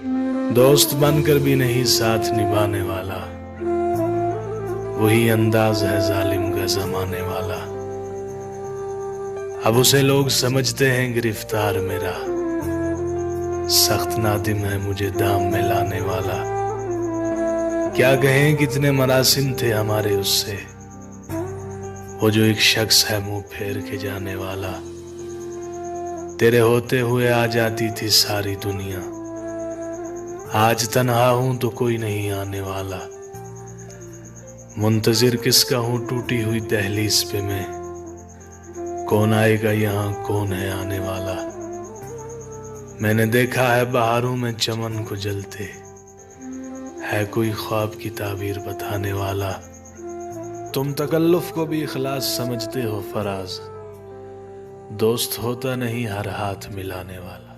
दोस्त बनकर भी नहीं साथ निभाने वाला, वही अंदाज है जालिम का जमाने वाला। अब उसे लोग समझते हैं गिरफ्तार मेरा, सख्त नादिम है मुझे दाम में लाने वाला। क्या कहें कितने मरासिम थे हमारे उससे, वो जो एक शख्स है मुंह फेर के जाने वाला। तेरे होते हुए आ जाती थी सारी दुनिया, आज तन्हा हूं तो कोई नहीं आने वाला। मुंतजिर किसका हूं टूटी हुई दहलीज पे मैं, कौन आएगा यहाँ कौन है आने वाला। मैंने देखा है बहारों में चमन को जलते, है कोई ख्वाब की ताबीर बताने वाला। तुम तकल्लुफ को भी इखलास समझते हो फराज, दोस्त होता नहीं हर हाथ मिलाने वाला।